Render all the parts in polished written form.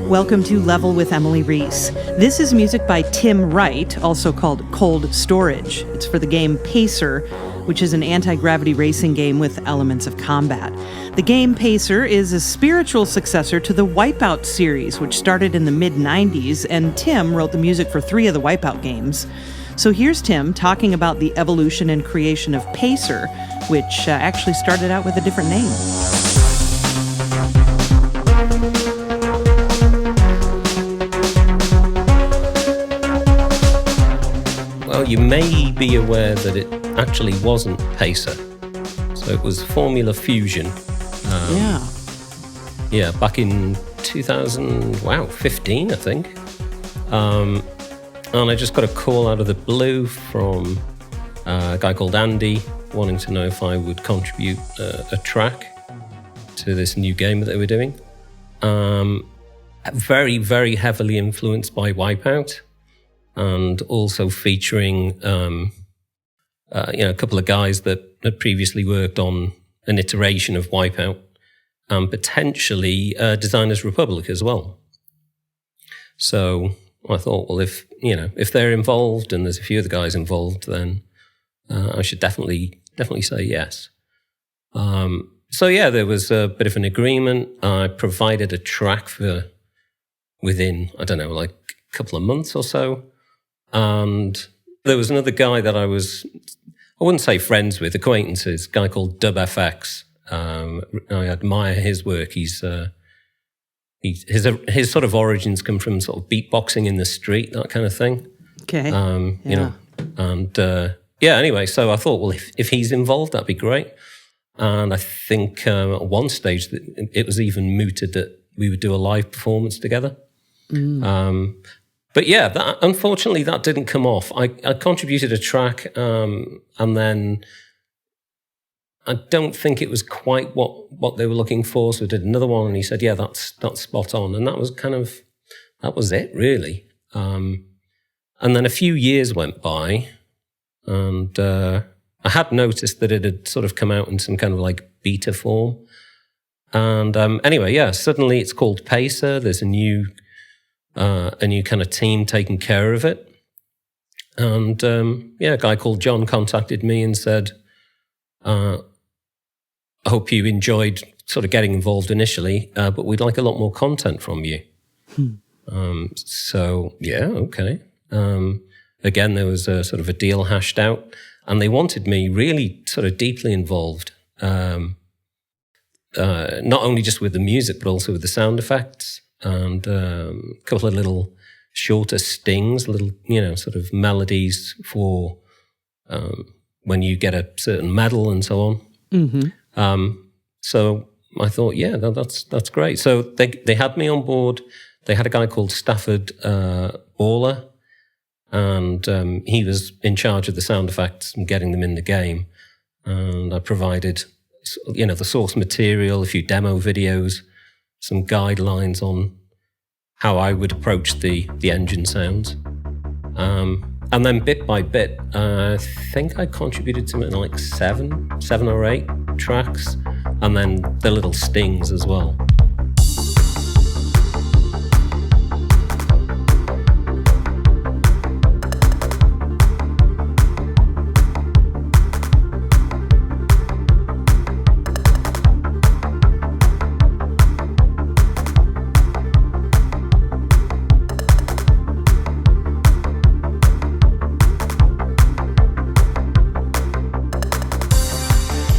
Welcome to Level with Emily Reese. This is music by Tim Wright, also called CoLD SToRAGE. It's for the game Pacer, which is an anti-gravity racing game with elements of combat. The game Pacer is a spiritual successor to the wipEout series, which started in the mid-90s, and Tim wrote the music for 3 of the wipEout games. So here's Tim talking about the evolution and creation of Pacer, which actually started out with a different name. Well, you may be aware that it actually wasn't Pacer. So it was Formula Fusion. Yeah, back in 2015, I think. And I just got a call out of the blue from a guy called Andy, wanting to know if I would contribute a track to this new game that they were doing. Very, very heavily influenced by wipEout, and also featuring a couple of guys that had previously worked on an iteration of wipEout, and potentially Designers Republic as well. So I thought, well, if they're involved and there's a few of the guys involved, then I should definitely say yes. So yeah, there was a bit of an agreement. I provided a track for within, I don't know, like a couple of months or so. And there was another guy that I wouldn't say friends with, acquaintances, a guy called DubFX. I admire his work. His sort of origins come from sort of beatboxing in the street, that kind of thing. Okay. Anyway, so I thought, well, if he's involved, that'd be great. And I think at one stage it was even mooted that we would do a live performance together. But yeah, unfortunately that didn't come off. I contributed a track, and then I don't think it was quite what they were looking for. So I did another one, and he said, "Yeah, that's spot on." And that was it really. And then a few years went by, and I had noticed that it had sort of come out in some kind of like beta form. And anyway, yeah, suddenly it's called Pacer. There's a new kind of team taking care of it. And a guy called John contacted me and said, I hope you enjoyed sort of getting involved initially, but we'd like a lot more content from you. So, yeah, okay. Again, there was a sort of a deal hashed out, and they wanted me really sort of deeply involved, not only just with the music, but also with the sound effects, and a couple of little shorter stings, little, sort of melodies for when you get a certain medal and so on. Mm-hmm. So I thought, yeah, that's great. So they had me on board. They had a guy called Stafford Baller, and he was in charge of the sound effects and getting them in the game. And I provided, the source material, a few demo videos, some guidelines on how I would approach the engine sounds. And then bit by bit, I think I contributed something like seven or 8 tracks, and then the little stings as well.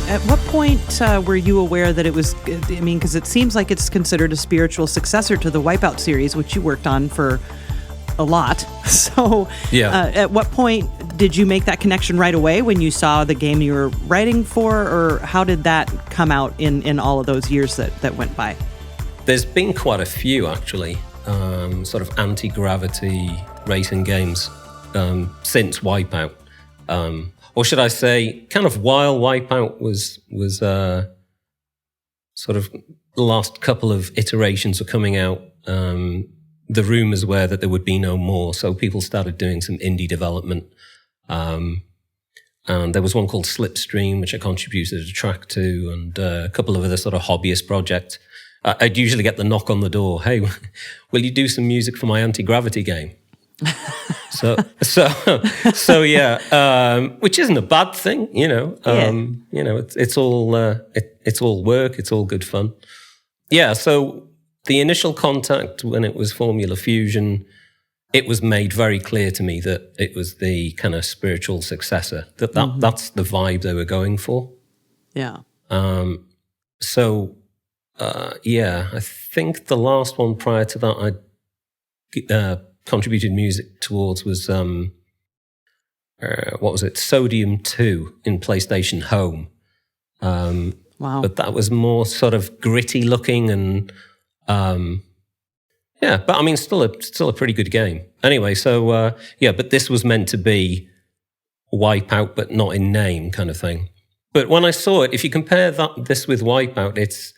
At what point were you aware that it was, because it seems like it's considered a spiritual successor to the wipEout series, which you worked on for a lot. So yeah. At what point did you make that connection right away when you saw the game you were writing for, or how did that come out in all of those years that went by? There's been quite a few, actually, sort of anti-gravity racing games since wipEout. Or should I say, kind of while wipEout was sort of the last couple of iterations were coming out, the rumors were that there would be no more. So people started doing some indie development. And there was one called Slipstream, which I contributed a track to, and a couple of other sort of hobbyist projects. I'd usually get the knock on the door. Hey, will you do some music for my anti-gravity game? so yeah, which isn't a bad thing, you know. You know, it's all work. It's all good fun. Yeah. So the initial contact when it was Formula Fusion, it was made very clear to me that it was the kind of spiritual successor. That's the vibe they were going for. Yeah. Yeah, I think the last one prior to that I contributed music towards was, what was it? Sodium 2 in PlayStation Home. Wow. But that was more sort of gritty looking and, yeah, but I mean, still a pretty good game. Anyway, so, yeah, but this was meant to be wipEout, but not in name kind of thing. But when I saw it, if you compare this with wipEout, it's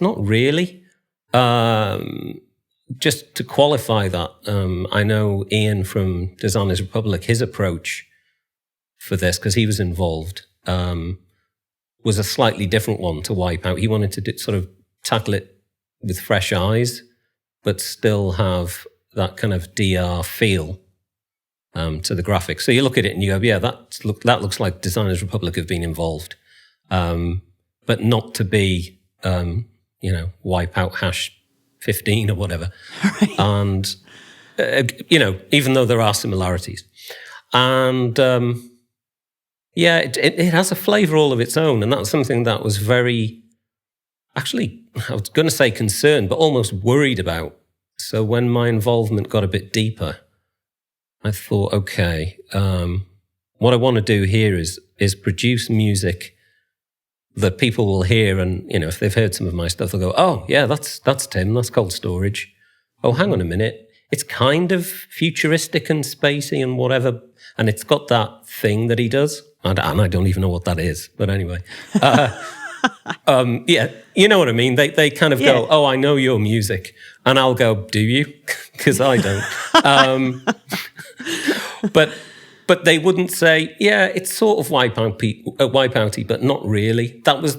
not really. Just to qualify that, I know Ian from Designers Republic, his approach for this, because he was involved, was a slightly different one to wipEout. He wanted to sort of tackle it with fresh eyes, but still have that kind of DR feel to the graphics. So you look at it and you go, yeah, that looks like Designers Republic have been involved, but not to be... you know, wipEout #15 or whatever. Right. And, you know, even though there are similarities. And, yeah, it has a flavor all of its own. And that's something that was very, actually, I was going to say concerned, but almost worried about. So when my involvement got a bit deeper, I thought, okay, what I want to do here is produce music that people will hear, and, you know, if they've heard some of my stuff, they'll go, oh, yeah, that's Tim, that's Cold Storage. Oh, hang on a minute. It's kind of futuristic and spacey and whatever, and it's got that thing that he does, and I don't even know what that is, but anyway. Yeah, you know what I mean? They kind of go, oh, I know your music, and I'll go, do you? Because I don't. But they wouldn't say, yeah, it's sort of wipouty, but not really. That was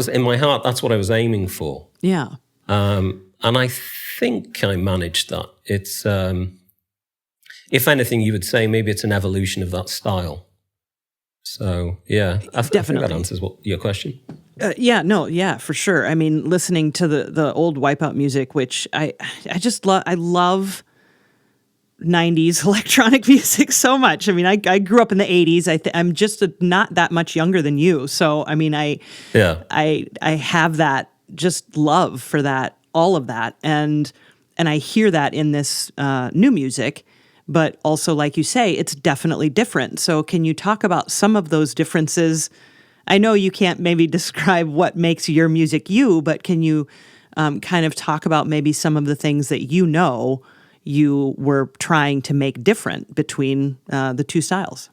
in my heart. That's what I was aiming for. Yeah. And I think I managed that. It's, if anything, you would say maybe it's an evolution of that style. So yeah, I think that answers your question. Yeah, for sure. I mean, listening to the old wipEout music, which I just love. I love 90s electronic music so much. I mean, I grew up in the 80s. I'm just not that much younger than you. So, I mean, I have that just love for that, all of that. And I hear that in this new music, but also, like you say, it's definitely different. So can you talk about some of those differences? I know you can't maybe describe what makes your music you, but can you kind of talk about maybe some of the things that you were trying to make different between the two styles?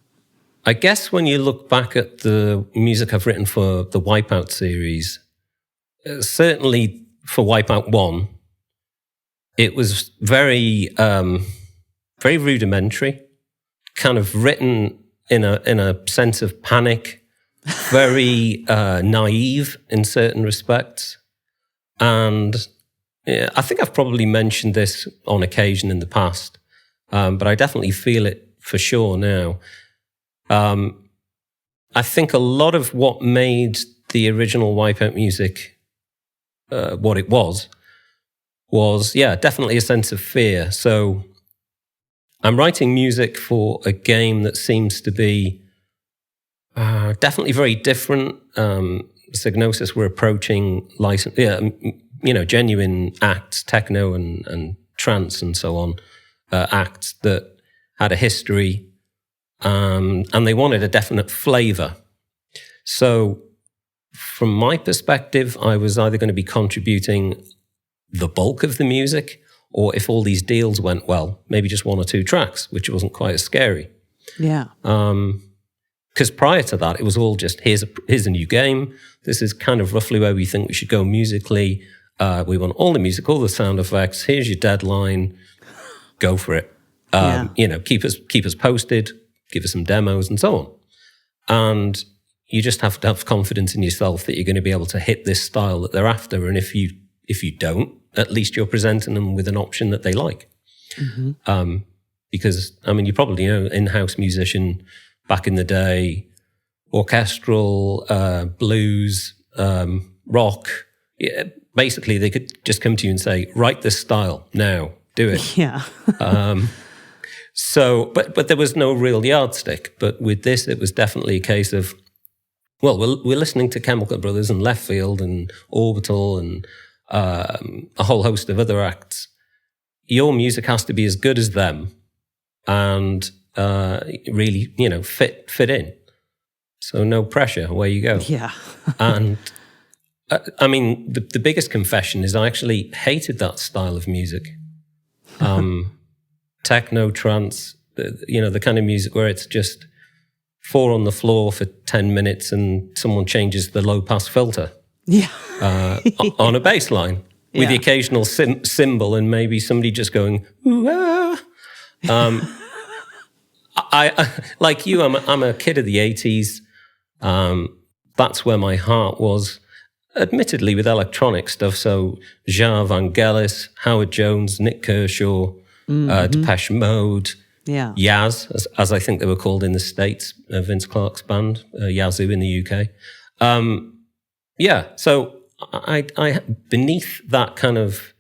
I guess when you look back at the music I've written for the wipEout series, certainly for wipEout 1, it was very, very rudimentary, kind of written in a sense of panic, very naive in certain respects. And yeah, I think I've probably mentioned this on occasion in the past, but I definitely feel it for sure now. I think a lot of what made the original wipEout music what it was, yeah, definitely a sense of fear. So I'm writing music for a game that seems to be definitely very different. Psygnosis were approaching license, genuine acts, techno and trance and so on, acts that had a history, and they wanted a definite flavor. So from my perspective, I was either going to be contributing the bulk of the music, or if all these deals went well, maybe just 1 or 2 tracks, which wasn't quite as scary. Yeah. Because prior to that, it was all just, here's a new game. This is kind of roughly where we think we should go musically. We want all the music, all the sound effects. Here's your deadline. Go for it. Keep us posted. Give us some demos and so on. And you just have to have confidence in yourself that you're going to be able to hit this style that they're after. And if if you don't, at least you're presenting them with an option that they like. Because, I mean, you probably know, in-house musician back in the day, orchestral, blues, rock, basically they could just come to you and say, write this style now, do it. Yeah. So, but there was no real yardstick. But with this, it was definitely a case of, well, we're listening to Chemical Brothers and Left Field and Orbital and a whole host of other acts. Your music has to be as good as them and really, fit in. So no pressure, away you go. Yeah. And I mean, the biggest confession is I actually hated that style of music. Techno, trance, the kind of music where it's just 4 on the floor for 10 minutes and someone changes the low-pass filter on a bass line with the occasional cymbal and maybe somebody just going, ooh, ah. I like you, I'm a kid of the 80s. That's where my heart was, admittedly with electronic stuff. So Jean Vangelis, Howard Jones, Nick Kershaw, Depeche Mode, Yaz, as I think they were called in the States, Vince Clarke's band, Yazoo in the UK. So I beneath that kind of,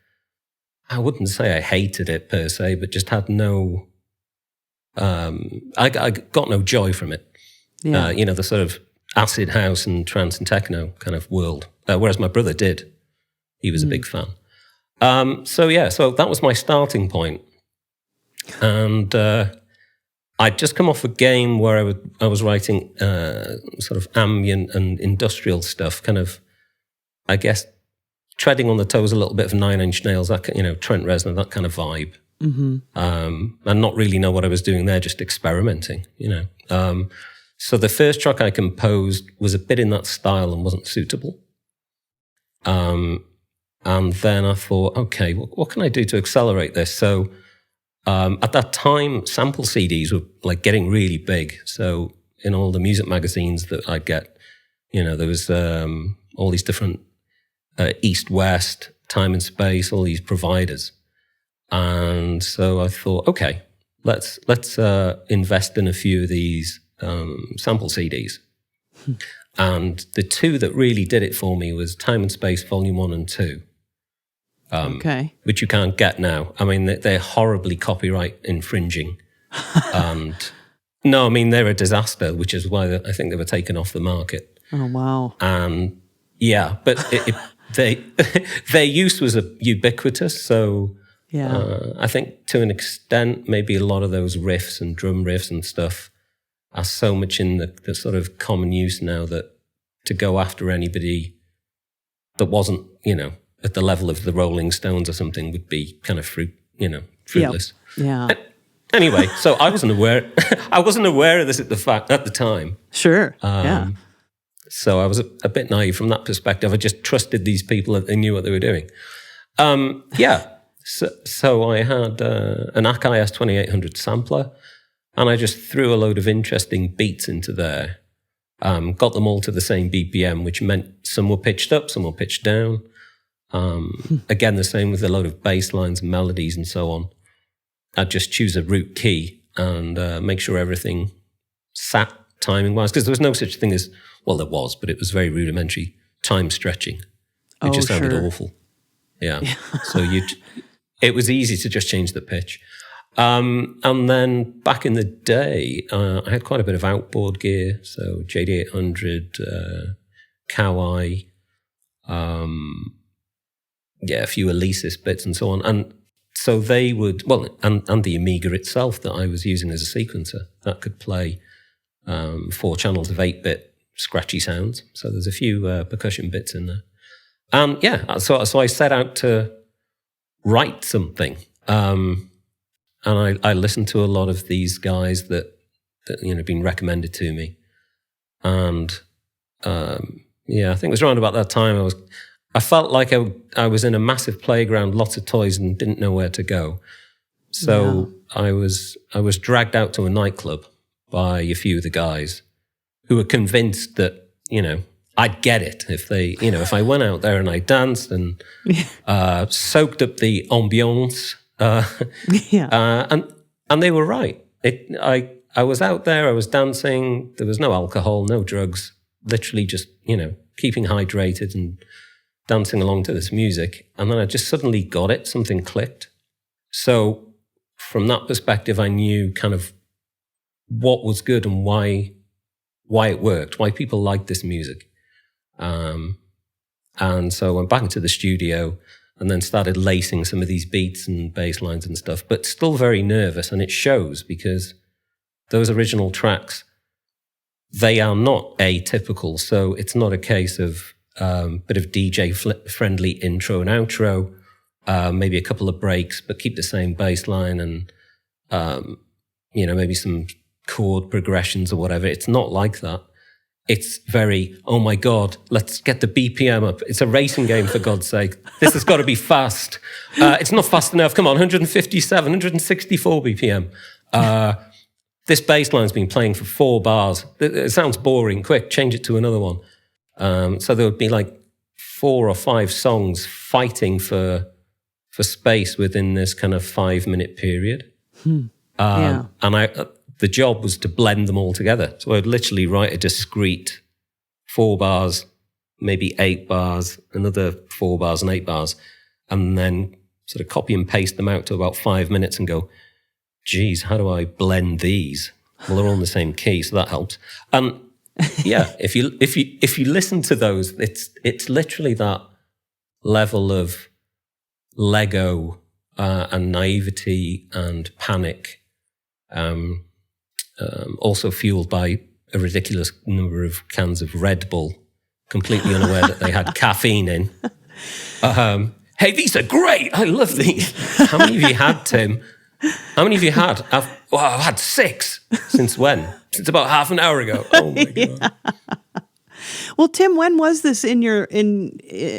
I wouldn't say I hated it per se, but just had no, I got no joy from it. The sort of acid house and trance and techno kind of world, whereas my brother did. He was a big fan. So that was my starting point. And I'd just come off a game where I was writing sort of ambient and industrial stuff, kind of, I guess, treading on the toes a little bit of Nine Inch Nails, that Trent Reznor, that kind of vibe. And not really know what I was doing there, just experimenting, So the first track I composed was a bit in that style and wasn't suitable. And then I thought, okay, what can I do to accelerate this? So at that time, sample CDs were like getting really big. So in all the music magazines that I'd get, there was all these different East, West, Time and Space, all these providers. And so I thought, okay, let's invest in a few of these sample CDs. And the two that really did it for me was Time and Space Volume 1 and 2. Which you can't get now. I mean, they're horribly copyright infringing. And no, I mean, they're a disaster, which is why I think they were taken off the market. Oh, wow. And but their use was ubiquitous. So I think to an extent, maybe a lot of those riffs and drum riffs and stuff are so much in the sort of common use now that to go after anybody that wasn't, at the level of the Rolling Stones or something would be kind of fruitless. Yeah. Anyway, so I wasn't aware. I wasn't aware of this at the time. Sure. So I was a bit naive from that perspective. I just trusted these people that they knew what they were doing. So I had an Akai S2800 sampler, and I just threw a load of interesting beats into there. Got them all to the same BPM, which meant some were pitched up, some were pitched down. Again, the same with a load of bass lines and melodies and so on. I'd just choose a root key and make sure everything sat timing-wise, because there was no such thing as, well, there was, but it was very rudimentary, time stretching. It just sounded awful. Yeah. So it was easy to just change the pitch. And then back in the day, I had quite a bit of outboard gear, so JD800, Kawai, a few Alesis bits and so on. And so they would, and the Amiga itself that I was using as a sequencer, that could play 4 channels of 8-bit scratchy sounds. So there's a few percussion bits in there. So I set out to write something. And I listened to a lot of these guys that been recommended to me. And I think it was around about that time I felt like I was in a massive playground, lots of toys, and didn't know where to go. So I was dragged out to a nightclub by a few of the guys who were convinced that, I'd get it if they, if I went out there and I danced and soaked up the ambiance, and they were right. I was out there, I was dancing, there was no alcohol, no drugs, literally just, keeping hydrated and dancing along to this music. And then I just suddenly got it, something clicked. So from that perspective, I knew kind of what was good and why it worked, why people liked this music. And so I went back into the studio and then started lacing some of these beats and bass lines and stuff, but still very nervous. And it shows because those original tracks, they are not atypical. So it's not a case of bit of DJ-friendly intro and outro, maybe a couple of breaks, but keep the same bass line and, maybe some chord progressions or whatever. It's not like that. It's very, oh my God, let's get the BPM up. It's a racing game, for God's sake. This has got to be fast. It's not fast enough. Come on, 157, 164 BPM. This bass line's been playing for 4 bars. It sounds boring. Quick, change it to another one. So there would be like 4 or 5 songs fighting for space within this kind of 5-minute period. And the job was to blend them all together. So I'd literally write a discrete 4 bars, maybe 8 bars, another 4 bars and 8 bars, and then sort of copy and paste them out to about 5 minutes and go, geez, how do I blend these? Well, they're all in the same key, so that helps. Yeah, if you listen to those, it's literally that level of Lego and naivety and panic, also fueled by a ridiculous number of cans of Red Bull, completely unaware that they had caffeine in. Hey, these are great! I love these. How many of you had, Tim? How many of you had? I've had 6. Since when? Since about half an hour ago. Oh my God. Well, Tim, when was this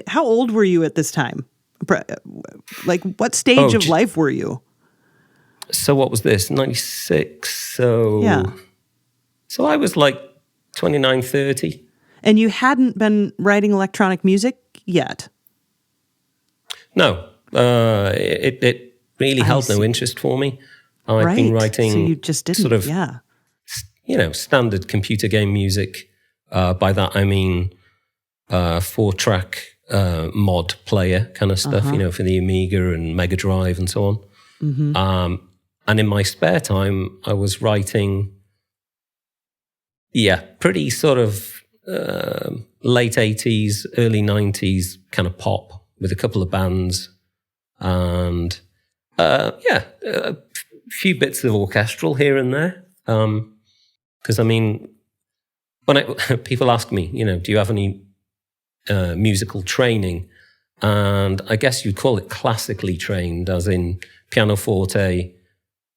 how old were you at this time? Like, what stage of life were you? So what was this? 96. So I was like 29, 30. And you hadn't been writing electronic music yet? No. It really held no interest for me. I've been writing so you just didn't, sort of, standard computer game music. By that, I mean 4-track mod player kind of stuff, for the Amiga and Mega Drive and so on. Mm-hmm. And in my spare time, I was writing, pretty sort of late 80s, early 90s kind of pop with a couple of bands and a few bits of orchestral here and there. Because when people ask me, do you have any musical training? And I guess you'd call it classically trained, as in pianoforte,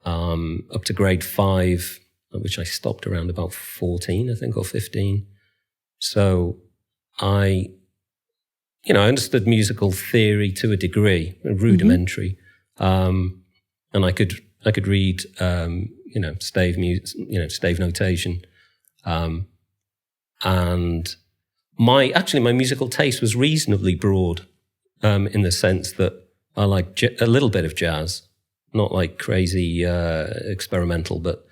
up to grade 5, which I stopped around about 14, I think, or 15. So I understood musical theory to a degree, rudimentary, and I could read, stave music, stave notation, and my musical taste was reasonably broad, in the sense that I like a little bit of jazz, not like crazy experimental, but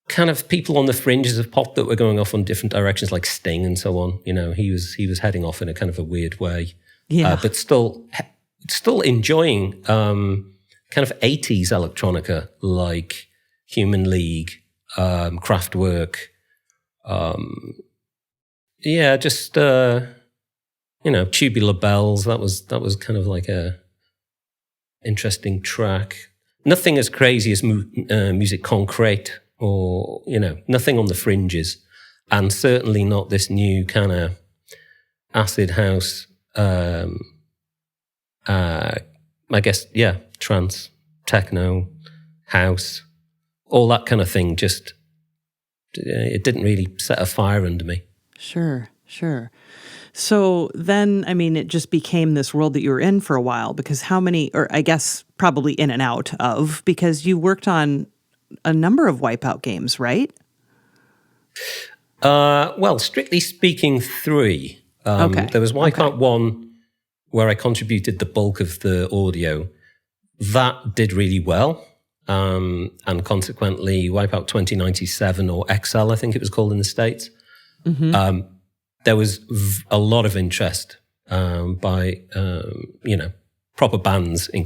kind of people on the fringes of pop that were going off on different directions, like Sting and so on. He was heading off in a kind of a weird way, but still enjoying kind of 80s electronica, like Human League, Kraftwerk, Tubular Bells. That was kind of like a interesting track. Nothing as crazy as music concrete, or nothing on the fringes, and certainly not this new kind of acid house. I guess trance, techno, house, all that kind of thing. Just it didn't really set a fire under me. Sure. So then, it just became this world that you were in for a while, because I guess probably in and out of, because you worked on a number of wipEout games, right? Well, strictly speaking, 3. Okay. There was wipEout 1, where I contributed the bulk of the audio. That did really well. And consequently, wipEout 2097, or XL, I think it was called in the States. Mm-hmm. There was a lot of interest by, proper bands, in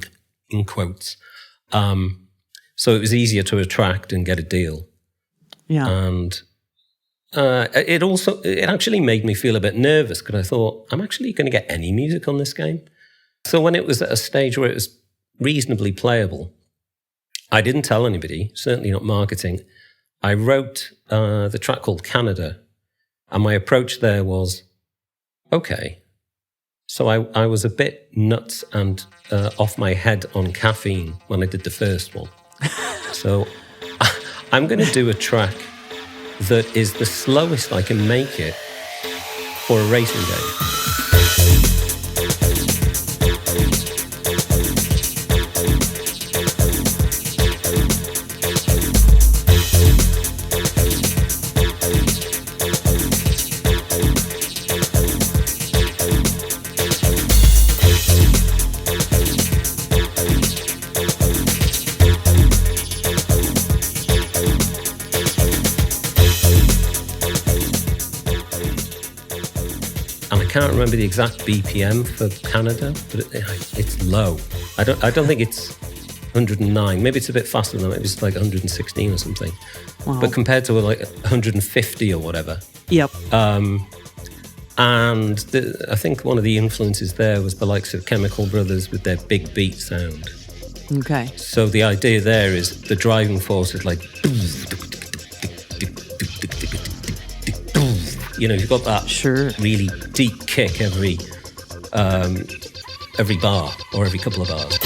quotes. So it was easier to attract and get a deal. Yeah. And it actually made me feel a bit nervous, because I thought, I'm actually going to get any music on this game. So when it was at a stage where it was reasonably playable, I didn't tell anybody, certainly not marketing. I wrote the track called Canada, and my approach there was, okay, so I was a bit nuts and off my head on caffeine when I did the first one. So I'm going to do a track that is the slowest I can make it for a racing game. I can't remember the exact BPM for Canada, but it's low. I don't think it's 109. Maybe it's a bit faster than that. Maybe it's like 116 or something. Wow. But compared to like 150 or whatever. Yep. And I think one of the influences there was the likes of Chemical Brothers with their big beat sound. Okay. So the idea there is the driving force is like, you've got that really deep kick every bar or every couple of bars.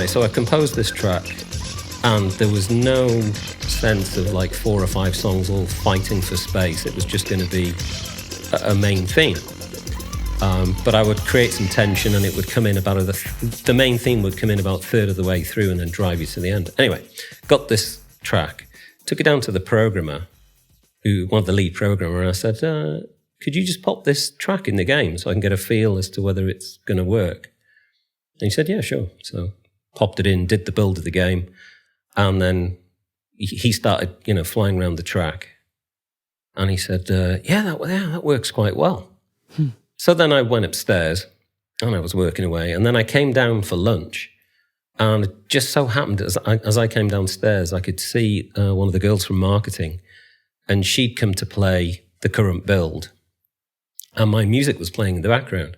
So I composed this track, and there was no sense of like 4 or 5 songs all fighting for space. It was just going to be a main theme. But I would create some tension, and it would come in about the main theme would come in about a third of the way through and then drive you to the end. Anyway, got this track, took it down to the programmer, one of the lead programmer, and I said, could you just pop this track in the game so I can get a feel as to whether it's going to work? And he said, yeah, sure. So popped it in, did the build of the game, and then he started, flying around the track. And he said, that works quite well. So then I went upstairs, and I was working away. And then I came down for lunch. And it just so happened, as I came downstairs, I could see one of the girls from marketing. And she'd come to play the current build. And my music was playing in the background.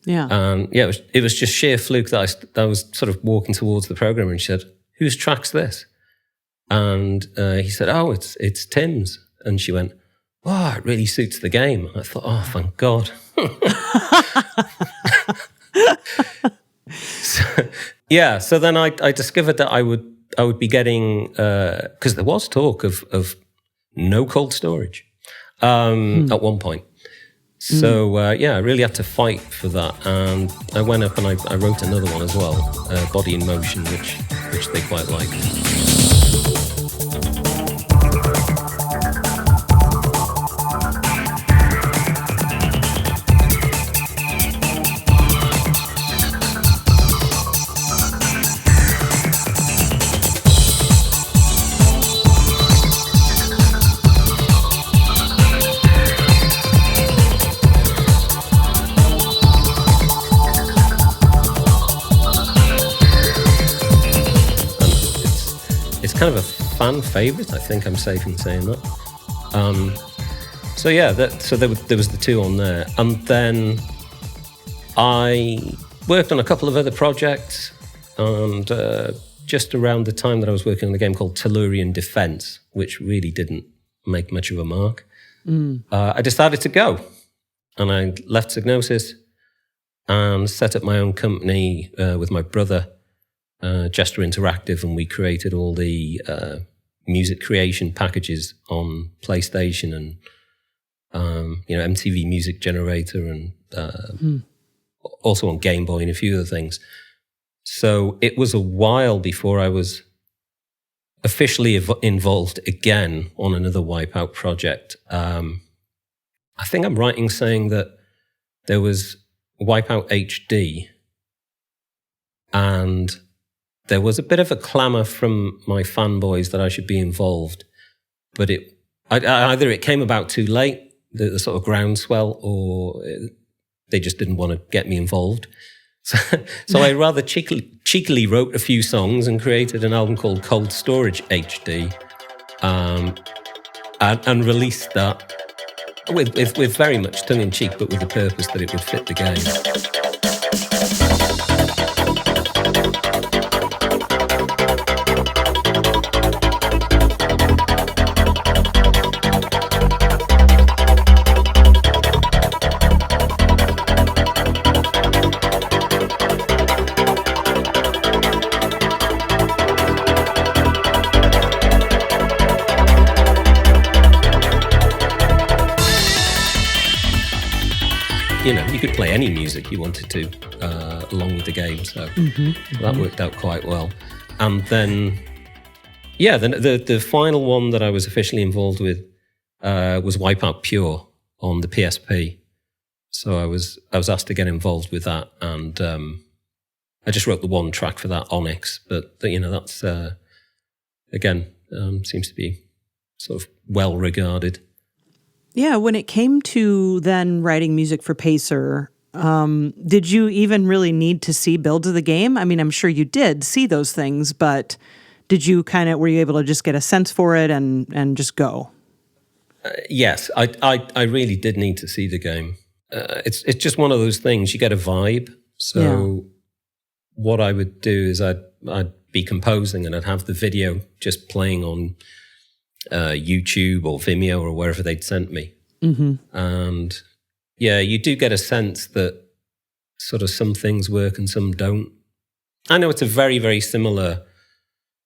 Yeah. And it was just sheer fluke that I was sort of walking towards the programmer, and she said, whose track's this? And he said, oh, it's Tim's. And she went, oh, it really suits the game. I thought, oh, thank God. So then I discovered that I would be getting, because there was talk of no cold storage at one point. So, I really had to fight for that. And I went up and I wrote another one as well, Body in Motion, which they quite liked. Kind of a fan favourite, I think I'm safe in saying that. There was the 2 on there, and then I worked on a couple of other projects, and just around the time that I was working on a game called Tellurian Defence, which really didn't make much of a mark, I decided to go, and I left Psygnosis and set up my own company with my brother. Gesture Interactive, and we created all the music creation packages on PlayStation and MTV Music Generator, and also on Game Boy and a few other things. So it was a while before I was officially involved again on another wipEout project. I think I'm right in saying that there was wipEout HD, and there was a bit of a clamour from my fanboys that I should be involved, but either it came about too late, the sort of groundswell, or they just didn't want to get me involved. So I rather cheekily wrote a few songs and created an album called Cold Storage HD, and released that with very much tongue-in-cheek, but with the purpose that it would fit the game. You could play any music you wanted to along with the game, so that worked out quite well. And then, the final one that I was officially involved with was wipEout Pure on the PSP. So I was asked to get involved with that, and I just wrote the one track for that, Onyx. But that's again seems to be sort of well regarded. Yeah, when it came to then writing music for Pacer, did you even really need to see builds of the game? I mean, I'm sure you did see those things, but were you able to just get a sense for it and just go? Yes, I really did need to see the game. It's just one of those things, you get a vibe. So what I would do is I'd be composing and I'd have the video just playing on YouTube or Vimeo or wherever they'd sent me. And you do get a sense that sort of some things work and some don't. I know it's a very, very similar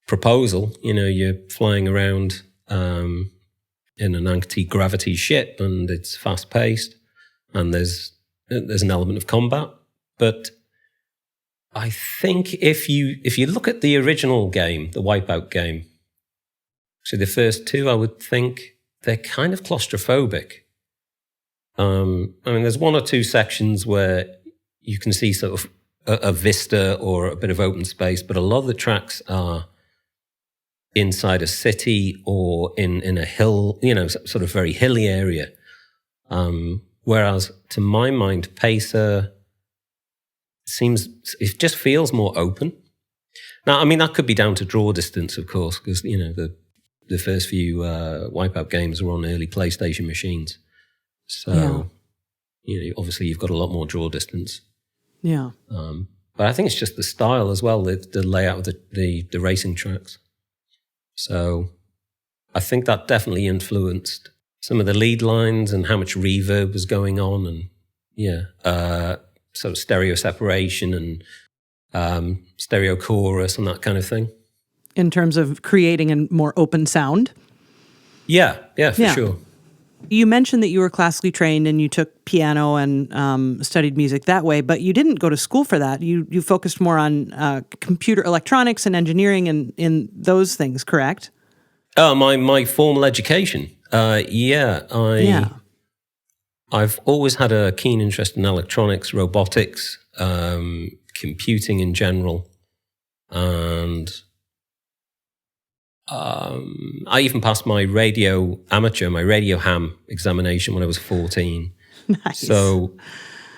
proposal. You're flying around in an anti-gravity ship, and it's fast-paced, and there's an element of combat. But I think if you look at the original game, the wipEout game, so the first two, I would think they're kind of claustrophobic. There's one or two sections where you can see sort of a vista or a bit of open space, but a lot of the tracks are inside a city or in a hill, sort of very hilly area. Whereas to my mind, Pacer it just feels more open. Now, that could be down to draw distance, of course, because, the first few wipEout games were on early PlayStation machines. So, obviously you've got a lot more draw distance. Yeah. But I think it's just the style as well, the layout of the racing tracks. So I think that definitely influenced some of the lead lines and how much reverb was going on, and sort of stereo separation and stereo chorus and that kind of thing. In terms of creating a more open sound? Yeah, for sure. You mentioned that you were classically trained and you took piano and studied music that way, but you didn't go to school for that. You focused more on computer electronics and engineering and in those things, correct? My formal education. I've always had a keen interest in electronics, robotics, computing in general, and I even passed my radio ham examination when I was 14. Nice. So,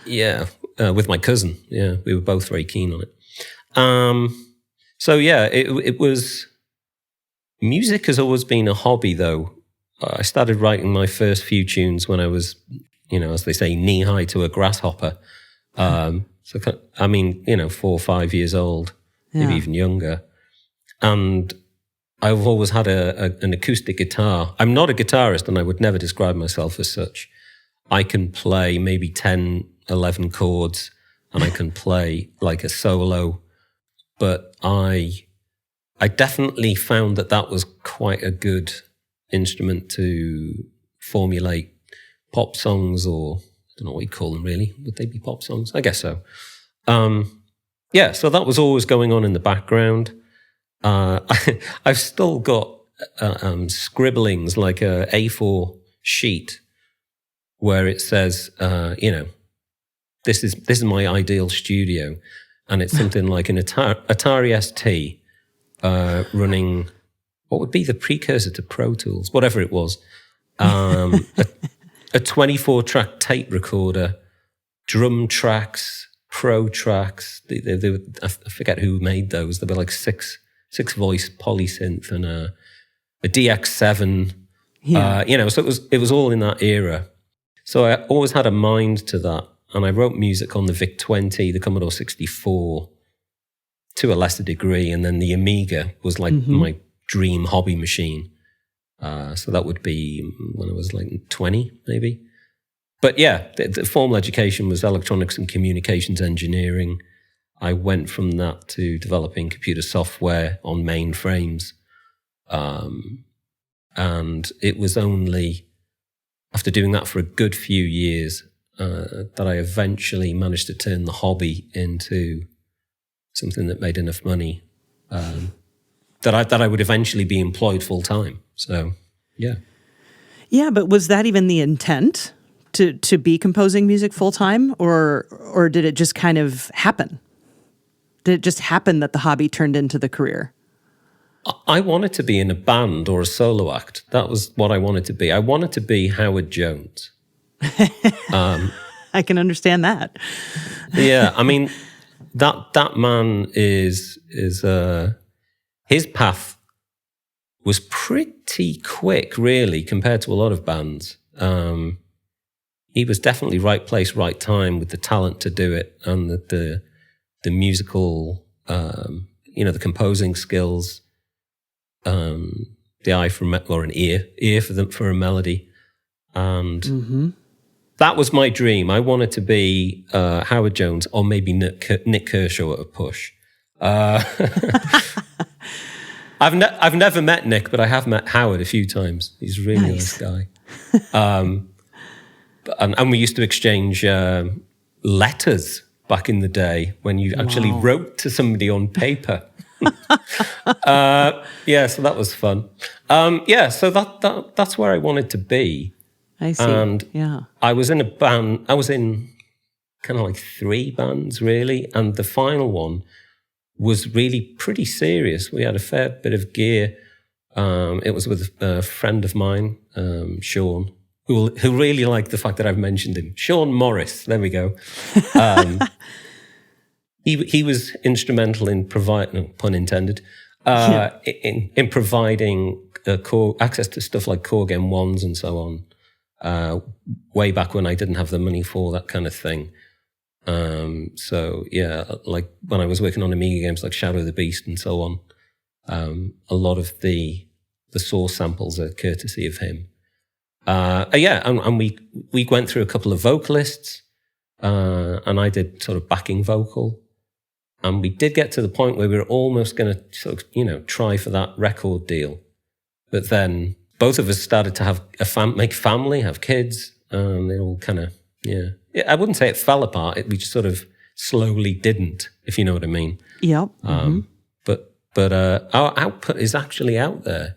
with my cousin. Yeah, we were both very keen on it. It was... Music has always been a hobby, though. I started writing my first few tunes when I was, as they say, knee-high to a grasshopper. 4 or 5 years old, maybe even younger. And I've always had an acoustic guitar. I'm not a guitarist, and I would never describe myself as such. I can play maybe 10, 11 chords, and I can play like a solo but I definitely found that was quite a good instrument to formulate pop songs, or I don't know what you call them really. Would they be pop songs? I guess so. So that was always going on in the background. I've still got scribblings, like a A4 sheet where it says, this is my ideal studio, and it's something like an Atari ST running what would be the precursor to Pro Tools, whatever it was, a 24-track tape recorder, drum tracks, pro tracks. I forget who made those. They were like six voice polysynth and a DX7. Yeah. So it was all in that era. So I always had a mind to that, and I wrote music on the VIC-20, the Commodore 64, to a lesser degree, and then the Amiga was like my dream hobby machine. So that would be when I was like 20, maybe. But yeah, the formal education was electronics and communications engineering. I went from that to developing computer software on mainframes. And it was only after doing that for a good few years that I eventually managed to turn the hobby into something that made enough money that I would eventually be employed full time. So, yeah. Yeah, but was that even the intent to be composing music full time, or did it just kind of happen? Did it just happen that the hobby turned into the career? I wanted to be in a band or a solo act. That was what I wanted to be. I wanted to be Howard Jones. I can understand that. Yeah, I mean, that man is his path was pretty quick, really, compared to a lot of bands. He was definitely right place, right time, with the talent to do it, and the musical, the composing skills, the eye or an ear for a melody, and that was my dream. I wanted to be Howard Jones, or maybe Nick Kershaw at a push. I've never met Nick, but I have met Howard a few times. He's a really nice guy. And we used to exchange letters back in the day when you actually wrote to somebody on paper. So that was fun. So that's where I wanted to be. I see. And I was in a band. I was in kind of like 3 bands, really. And the final one was really pretty serious. We had a fair bit of gear. It was with a friend of mine, Sean, who really liked the fact that I've mentioned him. Sean Morris, there we go. He was instrumental in providing, no pun intended, in providing access to stuff like Korg M1s and so on. Way back when I didn't have the money for that kind of thing. Like when I was working on Amiga games like Shadow of the Beast and so on, a lot of the source samples are courtesy of him. And we went through a couple of vocalists, and I did sort of backing vocal, and we did get to the point where we were almost going to sort of, try for that record deal, but then both of us started to have make family, have kids, and it all kind of, I wouldn't say it fell apart. We just sort of slowly didn't, if you know what I mean. Yep. But our output is actually out there.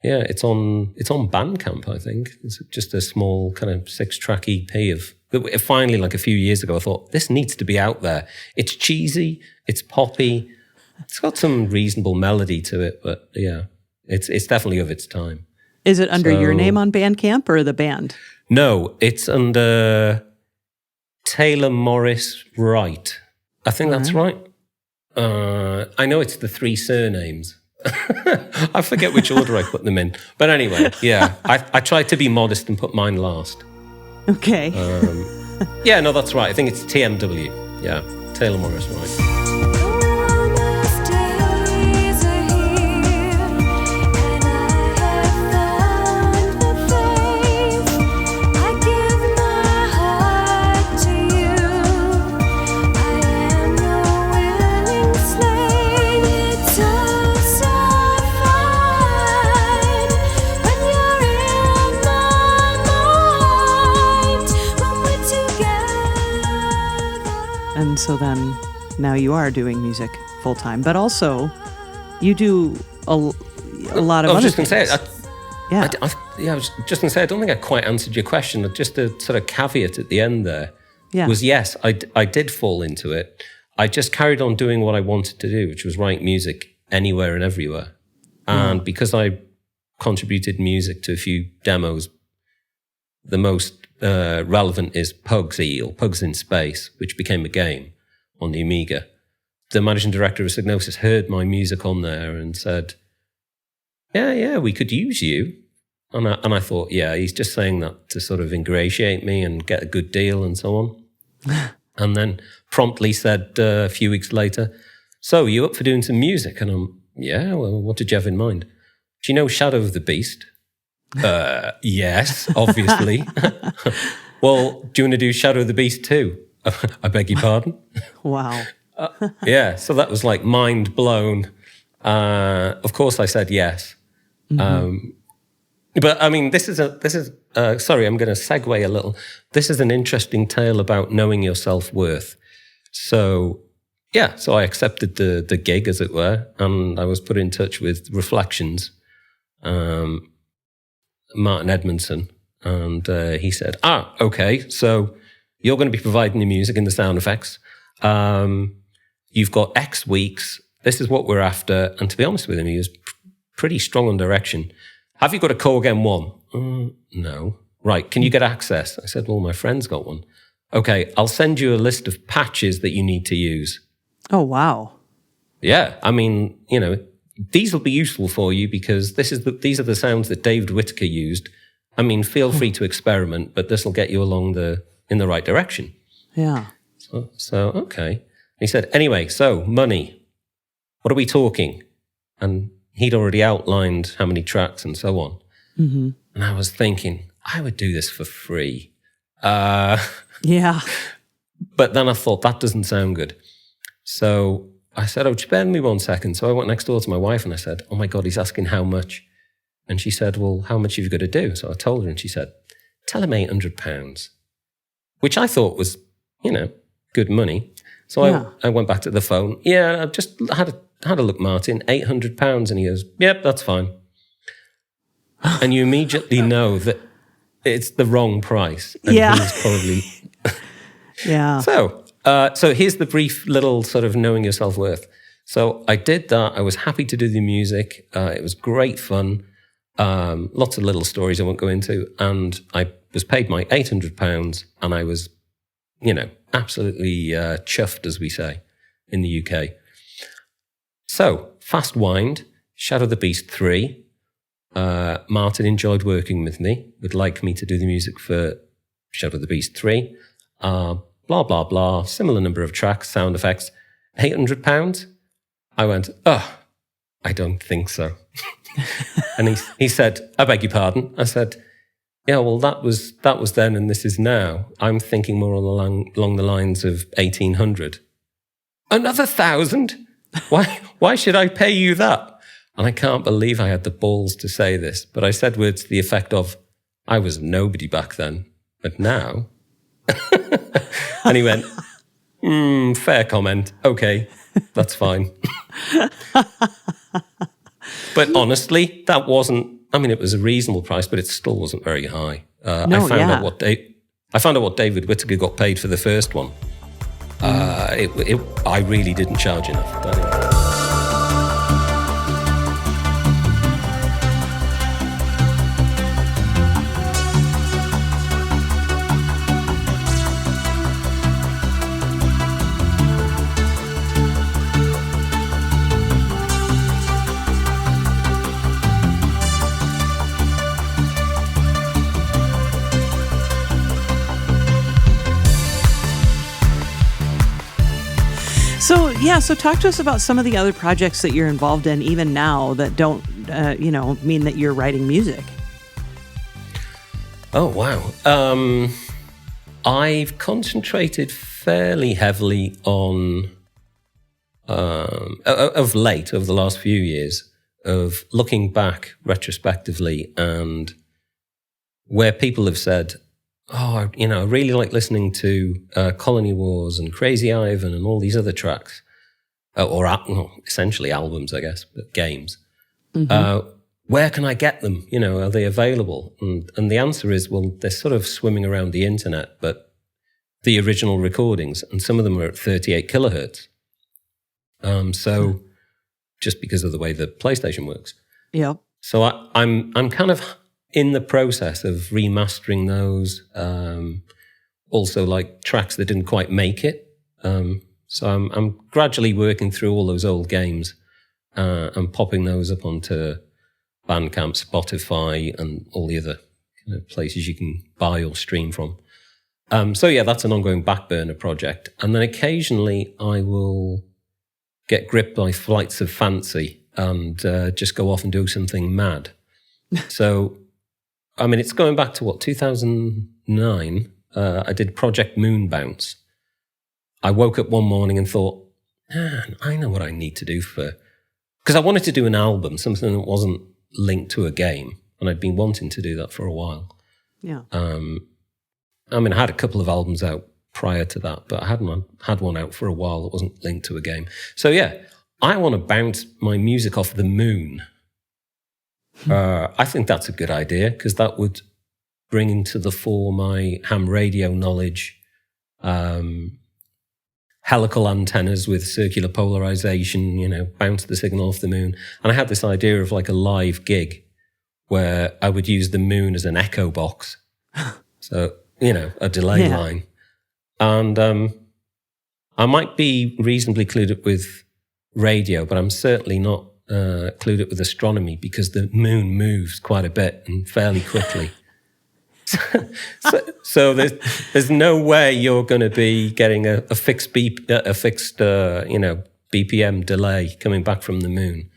Yeah, it's on Bandcamp, I think. It's just a small kind of 6-track EP but finally, like a few years ago, I thought, this needs to be out there. It's cheesy, it's poppy, it's got some reasonable melody to it, but yeah, it's definitely of its time. Is it under your name on Bandcamp or the band? No, it's under Taylor Morris Wright. I think that's right. I know it's the 3 surnames. I forget which order I put them in. But anyway, yeah, I tried to be modest and put mine last. Okay. That's right. I think it's TMW. Yeah, Taylor Morris Wright. And so then now you are doing music full time, but also you do a lot of other things. I was just going to say, I don't think I quite answered your question. Just a sort of caveat at the end there was, yes, I did fall into it. I just carried on doing what I wanted to do, which was write music anywhere and everywhere. And because I contributed music to a few demos, the most relevant is Pugs Eel, Pugs in Space, which became a game on the Amiga. The managing director of Psygnosis heard my music on there and said, yeah, we could use you. And I thought, yeah, he's just saying that to sort of ingratiate me and get a good deal and so on. And then promptly said a few weeks later, so you up for doing some music? And I'm, yeah, well, what did you have in mind? Do you know Shadow of the Beast? Yes, obviously. Well, do you want to do Shadow of the Beast too? I beg your pardon? Wow. Yeah, so that was like mind blown. Of course I said yes. Mm-hmm. But I mean, this is sorry, I'm going to segue a little. This is an interesting tale about knowing your self-worth. So yeah, so I accepted the gig, as it were, and I was put in touch with Reflections, Martin Edmondson, and he said, okay, so you're going to be providing the music and the sound effects. You've got X weeks. This is what we're after. And to be honest with him, he was pretty strong on direction. Have you got a Korg M1? No. Right, can you get access? I said, well, my friend's got one. Okay, I'll send you a list of patches that you need to use. Oh, wow. Yeah, I mean, you know, these will be useful for you because these are the sounds that David Whittaker used. I mean, feel free to experiment, but this will get you along in the right direction. Yeah. So okay. He said, anyway, so money, what are we talking? And he'd already outlined how many tracks and so on. Mm-hmm. And I was thinking, I would do this for free. Yeah. But then I thought, that doesn't sound good. So I said, just bear with me 1 second. So I went next door to my wife and I said, oh my God, he's asking how much. And she said, well, how much have you got to do? So I told her and she said, tell him £800, which I thought was, you know, good money. So I went back to the phone. Yeah, I've just had a look, Martin, £800. And he goes, yep, that's fine. And you immediately know that it's the wrong price. And he's probably... Yeah. So here's the brief little sort of knowing your self-worth. So I did that. I was happy to do the music. It was great fun. Lots of little stories I won't go into. And I was paid my £800 and I was, you know, absolutely chuffed, as we say in the UK. So fast wind, Shadow of the Beast 3. Martin enjoyed working with me, would like me to do the music for Shadow of the Beast 3. Blah, blah, blah, similar number of tracks, sound effects, £800. I went, I don't think so. And he said, I beg your pardon. I said, yeah, well, that was then and this is now. I'm thinking more along the lines of 1,800. Another 1,000? Why should I pay you that? And I can't believe I had the balls to say this, but I said words to the effect of, I was nobody back then, but now... And he went, fair comment. Okay, that's fine. But honestly, that wasn't, I mean, it was a reasonable price, but it still wasn't very high. I found out what David Whittaker got paid for the first one. I really didn't charge enough. But anyway. So talk to us about some of the other projects that you're involved in, even now, that don't, mean that you're writing music. Oh, wow. I've concentrated fairly heavily on, of late, over the last few years, of looking back retrospectively and where people have said, I really like listening to Colony Wars and Crazy Ivan and all these other tracks, essentially albums, I guess, but games. Mm-hmm. Where can I get them? Are they available? And the answer is, well, they're sort of swimming around the internet, but the original recordings, and some of them are at 38 kilohertz. So just because of the way the PlayStation works. Yeah. So I'm kind of in the process of remastering those. Also like tracks that didn't quite make it. So I'm gradually working through all those old games and popping those up onto Bandcamp, Spotify, and all the other places you can buy or stream from. So yeah, that's an ongoing back burner project. And then occasionally I will get gripped by flights of fancy and just go off and do something mad. So, I mean, it's going back to 2009. I did Project Moon Bounce. I woke up one morning and thought, man, I know what I need to do because I wanted to do an album, something that wasn't linked to a game. And I'd been wanting to do that for a while. Yeah. I mean, I had a couple of albums out prior to that, but I hadn't had one out for a while that wasn't linked to a game. So yeah, I want to bounce my music off the moon. I think that's a good idea because that would bring into the fore my ham radio knowledge, helical antennas with circular polarization, bounce the signal off the moon. And I had this idea of like a live gig where I would use the moon as an echo box. So, a delay line. And I might be reasonably clued up with radio, but I'm certainly not clued up with astronomy because the moon moves quite a bit and fairly quickly. so there's no way you're going to be getting a fixed BPM delay coming back from the moon.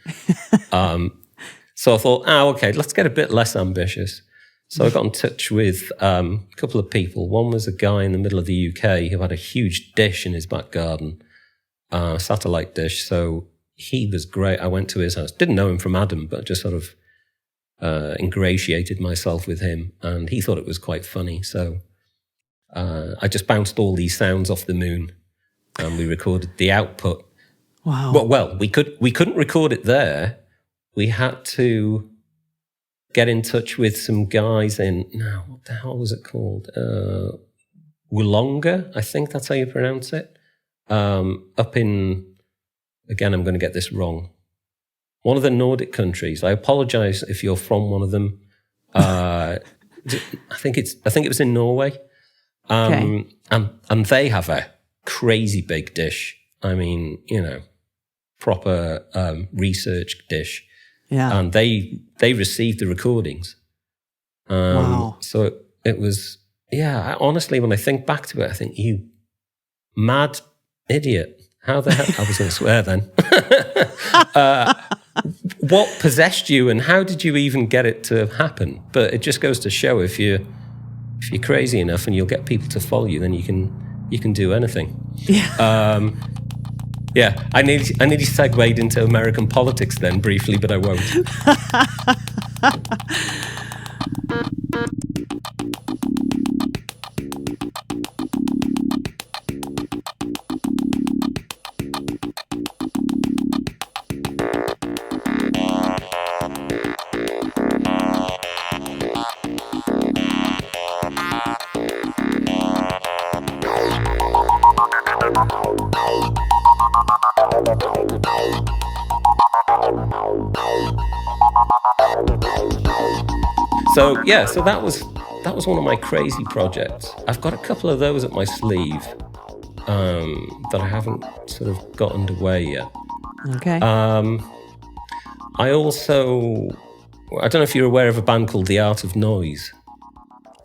So I thought, okay, let's get a bit less ambitious. So I got in touch with a couple of people. One was a guy in the middle of the UK who had a huge dish in his back garden, satellite dish. So he was great. I went to his house. Didn't know him from Adam, but just sort of ingratiated myself with him. And he thought it was quite funny. So I just bounced all these sounds off the moon and we recorded the output. Wow. Well, we couldn't record it there. We had to get in touch with some guys what the hell was it called? Wollonga, I think that's how you pronounce it. Up in, again, I'm going to get this wrong. One of the Nordic countries. I apologize if you're from one of them. I think it was in Norway. Okay. And they have a crazy big dish. I mean, proper research dish. Yeah. And they received the recordings. Wow. So it was, honestly, when I think back to it, I think, you mad idiot. How the hell? I was going to swear then. What possessed you and how did you even get it to happen? But it just goes to show if you're crazy enough and you'll get people to follow you, then you can do anything. Yeah. Yeah, I nearly segued into American politics then briefly, but I won't. So that was one of my crazy projects. I've got a couple of those up my sleeve that I haven't sort of got underway yet. Okay. I don't know if you're aware of a band called The Art of Noise.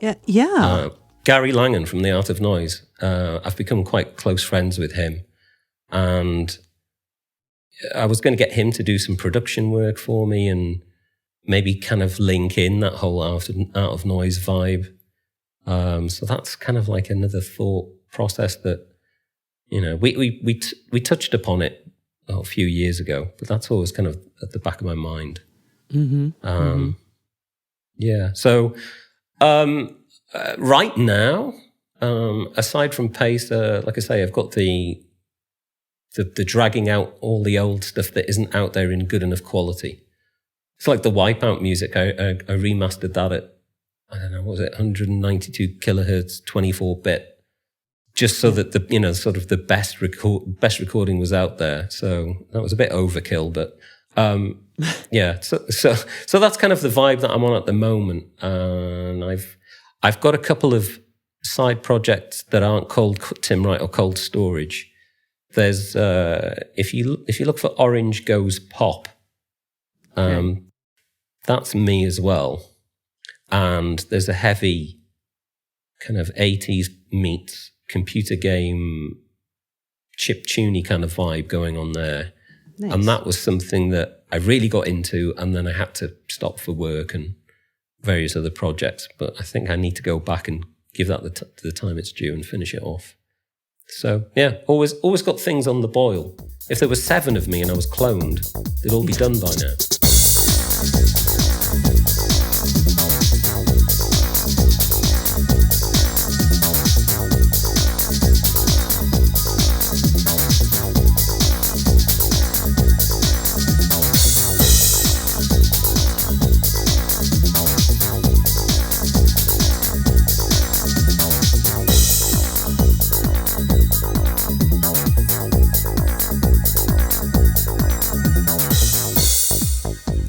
Yeah. Gary Langan from The Art of Noise. I've become quite close friends with him, and I was going to get him to do some production work for me and maybe kind of link in that whole out of noise vibe. So that's kind of like another thought process that, we touched upon it a few years ago, but that's always kind of at the back of my mind. Mm-hmm. Yeah. So Right now, aside from Pacer, like I say, I've got the dragging out all the old stuff that isn't out there in good enough quality. It's like the wipEout music. I remastered that at, I don't know, what was it, 192 kilohertz, 24-bit, just so that the sort of the best recording was out there. So that was a bit overkill, but yeah. So that's kind of the vibe that I'm on at the moment, and I've got a couple of side projects that aren't called Tim Wright or CoLD SToRAGE. There's if you look for Orange Goes Pop, that's me as well. And there's a heavy kind of 80s meets computer game chiptune kind of vibe going on there. Nice. And that was something that I really got into, and then I had to stop for work and various other projects. But I think I need to go back and give that the time it's due and finish it off. So yeah, always got things on the boil. If there were 7 of me and I was cloned, they'd all be done by now.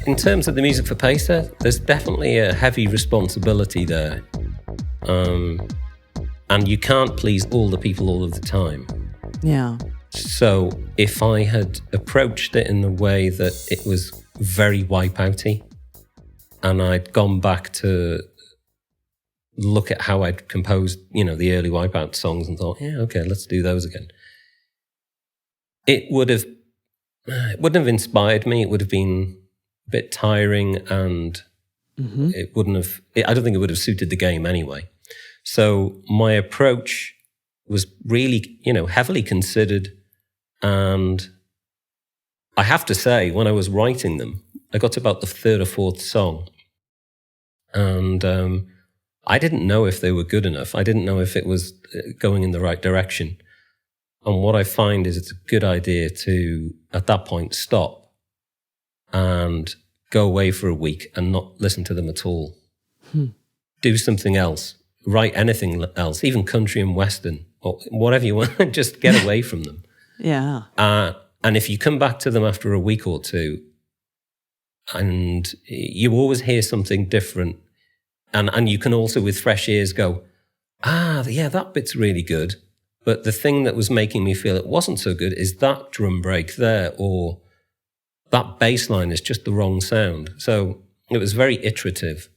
In terms of the music for Pacer, there's definitely a heavy responsibility there. And you can't please all the people all of the time. Yeah. So if I had approached it in the way that it was very wipEouty, and I'd gone back to look at how I'd composed, the early wipEout songs and thought, yeah, okay, let's do those again. It wouldn't have inspired me. It would have been a bit tiring, and it wouldn't have, I don't think it would have suited the game anyway. So my approach was really, heavily considered. And I have to say, when I was writing them, I got to about the 3rd or 4th song. And I didn't know if they were good enough. I didn't know if it was going in the right direction. And what I find is it's a good idea to, at that point, stop and go away for a week and not listen to them at all. Do something else. Write anything else, even country and western, or whatever you want. Just get away from them. Yeah. And if you come back to them after a week or two, and you always hear something different, and you can also, with fresh ears, go, yeah, that bit's really good. But the thing that was making me feel it wasn't so good is that drum break there, or that bass line is just the wrong sound. So it was very iterative.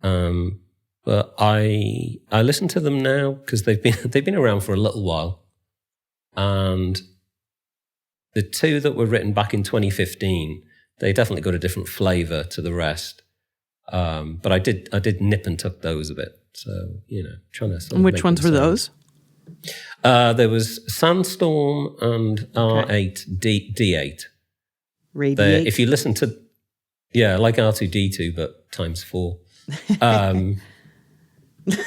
But I listen to them now because they've been around for a little while. And the 2 that were written back in 2015, they definitely got a different flavour to the rest. But I did nip and tuck those a bit. So, trying to... And which ones were those? There was Sandstorm and R8, D8. Radiate? If you listen to... Yeah, like R2-D2, but times 4.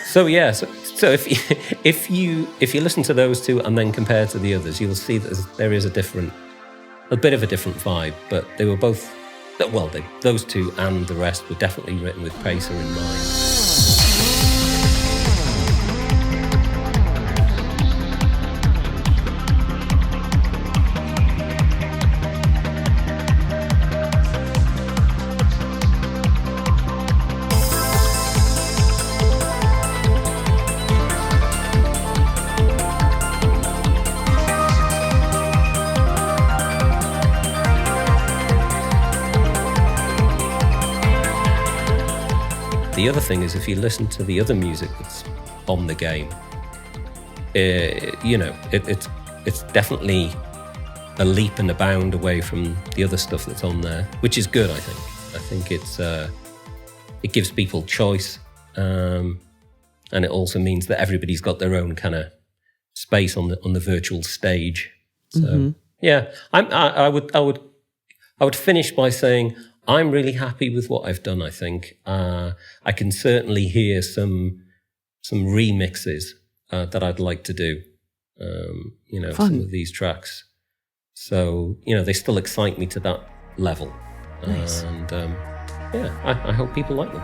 So yeah, so if you listen to those 2 and then compare to the others, you'll see that there is a bit of a different vibe. But they were both, those 2 and the rest were definitely written with Pacer in mind. The other thing is, if you listen to the other music that's on the game, it's definitely a leap and a bound away from the other stuff that's on there, which is good, I think. I think it gives people choice, and it also means that everybody's got their own kind of space on the virtual stage. So yeah, I would finish by saying, I'm really happy with what I've done, I think. I can certainly hear some some remixes that I'd like to do. Some of these tracks. So, they still excite me to that level. Nice. And I hope people like them.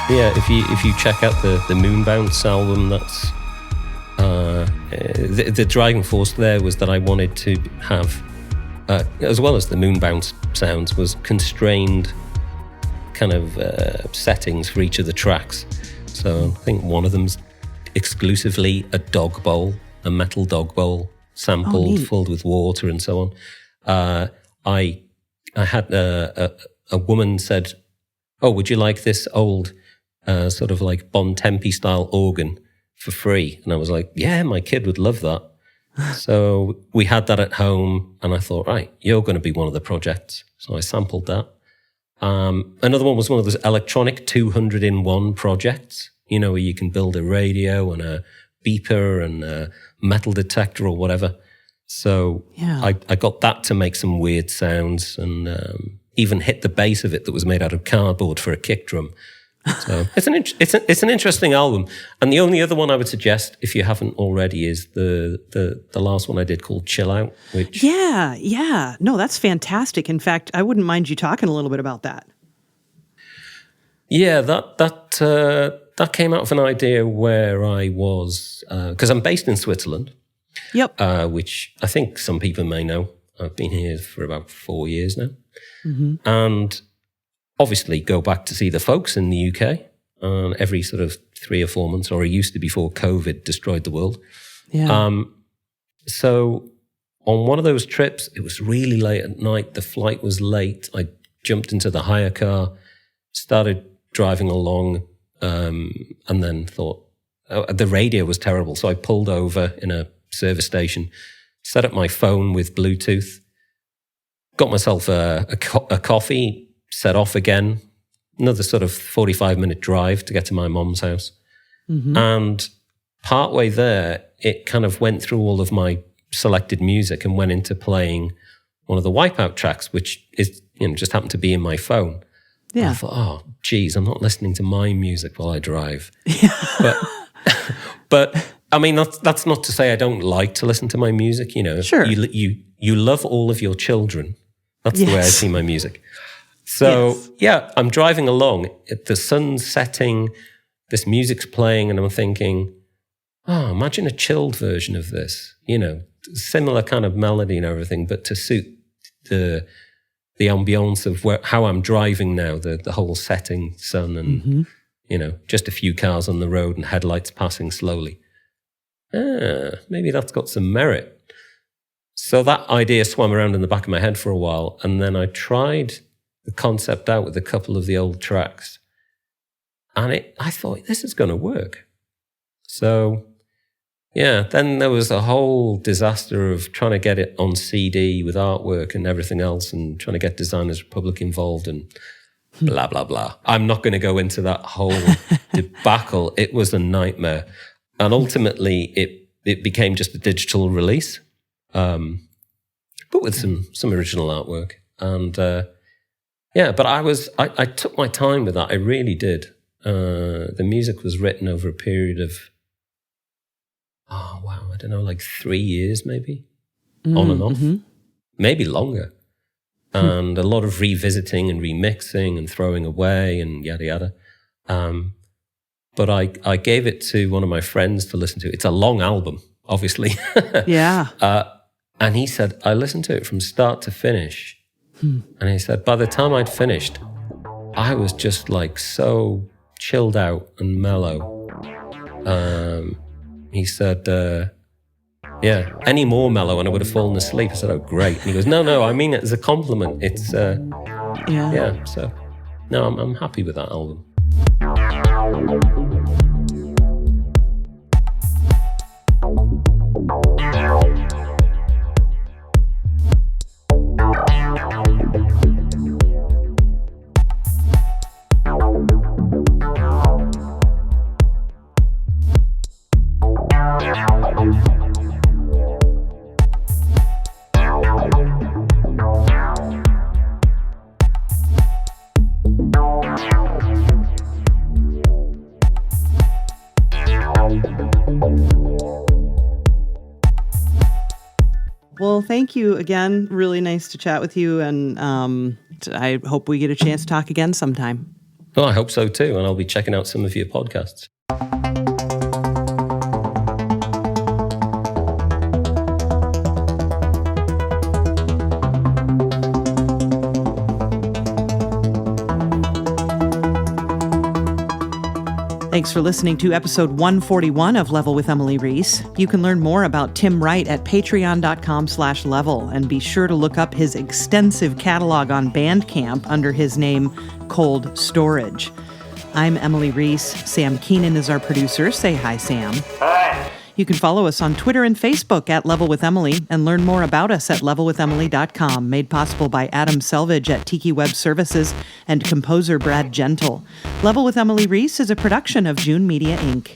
Yeah, if you check out the Moon Bounce album, that's the driving force there was that I wanted to have, as well as the Moon Bounce sounds, was constrained kind of settings for each of the tracks. So I think one of them's exclusively a dog bowl, a metal dog bowl, sampled, filled with water and so on. I had a woman said, "Oh, would you like this old sort of like Bon Tempi style organ for free?" And I was like, yeah, my kid would love that. So we had that at home, and I thought, right, you're going to be one of the projects. So I sampled that. Another one was one of those electronic 200-in-1 projects, where you can build a radio and a beeper and a metal detector or whatever. So I got that to make some weird sounds, and even hit the bass of it that was made out of cardboard for a kick drum. So it's an interesting album. And the only other one I would suggest, if you haven't already, is the last one I did called Chill Out. Which no, that's fantastic. In fact, I wouldn't mind you talking a little bit about that. Yeah, that came out of an idea where I was, because I'm based in Switzerland. Yep. Which I think some people may know. I've been here for about 4 years now. Mm-hmm. And obviously go back to see the folks in the UK every sort of 3 or 4 months, or it used to before COVID destroyed the world. Yeah. So on one of those trips, it was really late at night. The flight was late. I jumped into the hire car, started driving along, and then thought, the radio was terrible. So I pulled over in a service station, set up my phone with Bluetooth, got myself a coffee, set off again, another sort of 45-minute drive to get to my mom's house. Mm-hmm. And partway there, it kind of went through all of my selected music and went into playing one of the wipEout tracks, which is, just happened to be in my phone. Yeah. And I thought, oh, geez, I'm not listening to my music while I drive. But I mean, that's not to say I don't like to listen to my music. Sure. You love all of your children. That's the way I see my music. So, I'm driving along. The sun's setting, this music's playing, and I'm thinking, oh, imagine a chilled version of this. Similar kind of melody and everything, but to suit the ambiance of how I'm driving now, the whole setting sun and, just a few cars on the road and headlights passing slowly. Maybe that's got some merit. So that idea swam around in the back of my head for a while, and then I tried the concept out with a couple of the old tracks, and I thought, this is going to work. So, then there was a whole disaster of trying to get it on CD with artwork and everything else, and trying to get Designers Republic involved and blah, blah, blah. I'm not going to go into that whole debacle. It was a nightmare. And ultimately, it became just a digital release. But with some original artwork. And but I took my time with that. I really did. The music was written over a period of, I don't know, like 3 years maybe, on and off, maybe longer. And a lot of revisiting and remixing and throwing away and yada yada. But I gave it to one of my friends to listen to. It's a long album, obviously. Yeah. And he said, I listened to it from start to finish. And he said, by the time I'd finished, I was just like so chilled out and mellow. He said, any more mellow and I would have fallen asleep. I said, oh, great. And he goes, no, I mean it as a compliment. It's, so, no, I'm happy with that album. thank you again. Really nice to chat with you, and I hope we get a chance to talk again sometime. Well, I hope so too, and I'll be checking out some of your podcasts. Thanks for listening to episode 141 of Level with Emily Reese. You can learn more about Tim Wright at patreon.com/level, and be sure to look up his extensive catalog on Bandcamp under his name, CoLD SToRAGE. I'm Emily Reese. Sam Keenan is our producer. Say hi, Sam. Hi. You can follow us on Twitter and Facebook at Level with Emily, and learn more about us at levelwithemily.com, made possible by Adam Selvage at Tiki Web Services and composer Brad Gentle. Level with Emily Reese is a production of June Media, Inc.